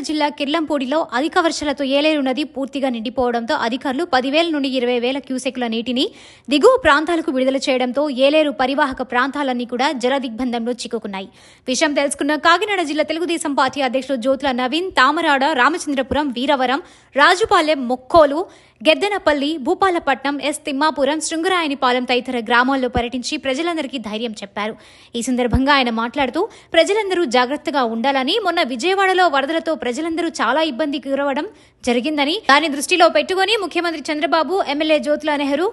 జిల్లా కిర్లంపూడిలో అధిక వర్షాలతో ఏలేరు నది పూర్తిగా నిండిపోవడంతో అధికారులు 10,000 నుండి 20,000 క్యూసెక్ల నీటిని దిగువ ప్రాంతాలకు విడుదల చేయడంతో ఏలేరు పరివాహక ప్రాంతాలన్నీ కూడా జల దిగ్బంధంలో చిక్కుకున్నాయి. విషయం తెలుసుకున్న కాకినాడ జిల్లా తెలుగుదేశం పార్టీ అధ్యక్షులు జ్యోతుల నవీన్ తామరాడ, రామచంద్రపురం, వీరవరం, రాజుపాలెం, మొక్కోలు, గెద్దెనపల్లి, భూపాలపట్నం, ఎస్ తిమ్మాపురం, శృంగరాయనిపాలెం తదితర గ్రామాల్లో పర్యటించి ప్రజలందరికీ ధైర్యం చెప్పారు. ఈ సందర్భంగా ఆయన మాట్లాడుతూ ప్రజలందరూ జాగ్రత్తగా ఉండాలని, మొన్న విజయవాడలో వరదలతో ప్రజలందరూ చాలా ఇబ్బందికి గురవడం జరిగిందని, దాన్ని దృష్టిలో పెట్టుకుని ముఖ్యమంత్రి చంద్రబాబు, ఎమ్మెల్యే జ్యోతుల నెహ్రూ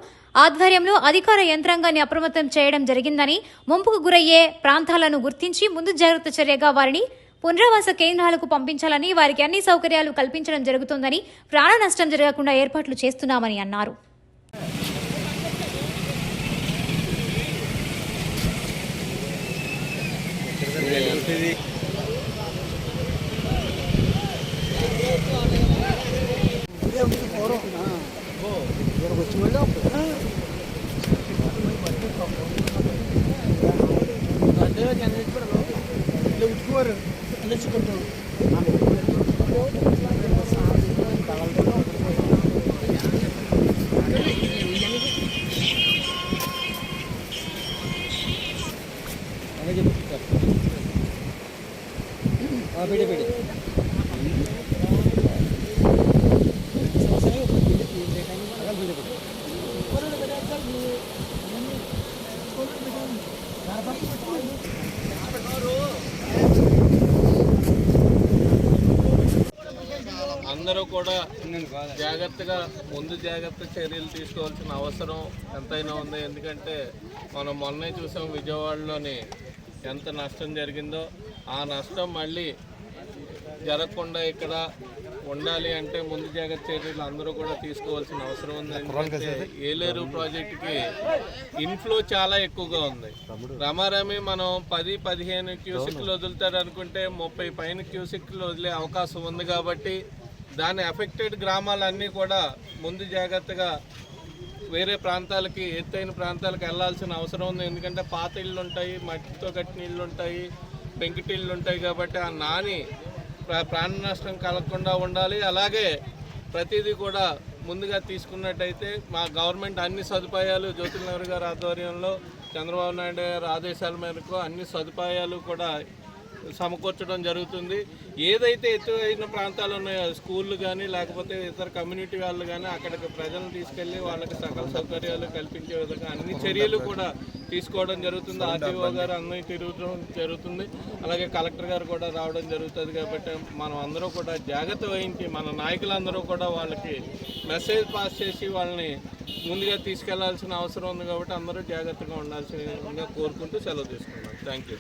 ఆధ్వర్యంలో అధికార యంత్రాంగాన్ని అప్రమత్తం చేయడం జరిగిందని, ముంపుకు గురయ్యే ప్రాంతాలను గుర్తించి ముందు జాగ్రత్త చర్యగా వారిని పునరావాస కేంద్రాలకు పంపించాలని, వారికి అన్ని సౌకర్యాలు కల్పించడం జరుగుతుందని, ప్రాణ నష్టం జరగకుండా ఏర్పాట్లు చేస్తున్నామని అన్నారు. అందరూ కూడా జాగ్రత్తగా ముందు జాగ్రత్త చర్యలు తీసుకోవాల్సిన అవసరం ఎంతైనా ఉంది. ఎందుకంటే మనం మొన్నే చూసాం విజయవాడలోని ఎంత నష్టం జరిగిందో. ఆ నష్టం మళ్ళీ జరగకుండా ఇక్కడ ఉండాలి అంటే ముందు జాగ్రత్త చర్యలు అందరూ కూడా తీసుకోవాల్సిన అవసరం ఉంది. ఎందుకంటే ఏలేరు ప్రాజెక్టుకి ఇన్ఫ్లో చాలా ఎక్కువగా ఉంది. రమారమి మనం 10-15 క్యూసెక్లు వదులుతారు అనుకుంటే 30 పైన క్యూసెక్లు వదిలే అవకాశం ఉంది. కాబట్టి దాని ఎఫెక్టెడ్ గ్రామాలన్నీ కూడా ముందు జాగ్రత్తగా వేరే ప్రాంతాలకి, ఎత్తైన ప్రాంతాలకు వెళ్లాల్సిన అవసరం ఉంది. ఎందుకంటే పాత ఇళ్ళు ఉంటాయి, మట్టితో కట్టిన ఇళ్ళు ఉంటాయి, పెంకుటిళ్ళు ఉంటాయి. కాబట్టి ఆ నాని ప్రాణ నష్టం కలగకుండా ఉండాలి. అలాగే ప్రతిదీ కూడా ముందుగా తీసుకున్నట్టయితే మా గవర్నమెంట్ అన్ని సదుపాయాలు జ్యోతుల నెహ్రూ గారి ఆధ్వర్యంలో, చంద్రబాబు నాయుడు గారి ఆదేశాల మేరకు అన్ని సదుపాయాలు కూడా సమకూర్చడం జరుగుతుంది. ఏదైతే ఎత్తైన ప్రాంతాలు ఉన్నాయో స్కూళ్ళు కానీ లేకపోతే ఇతర కమ్యూనిటీ వాళ్ళు కానీ అక్కడికి ప్రజలను తీసుకెళ్ళి వాళ్ళకి సకల సౌకర్యాలు కల్పించే విధంగా అన్ని చర్యలు కూడా తీసుకోవడం జరుగుతుంది. ఆర్టీఓ గారు అన్నీ తిరగడం జరుగుతుంది. అలాగే కలెక్టర్ గారు కూడా రావడం జరుగుతుంది. కాబట్టి మనం అందరూ కూడా జాగ్రత్త వహించి మన నాయకులందరూ కూడా వాళ్ళకి మెసేజ్ పాస్ చేసి వాళ్ళని ముందుగా తీసుకెళ్లాల్సిన అవసరం ఉంది. కాబట్టి అందరూ జాగ్రత్తగా ఉండాల్సిందిగా కోరుకుంటూ సెలవు తీసుకున్నాం. Thank you.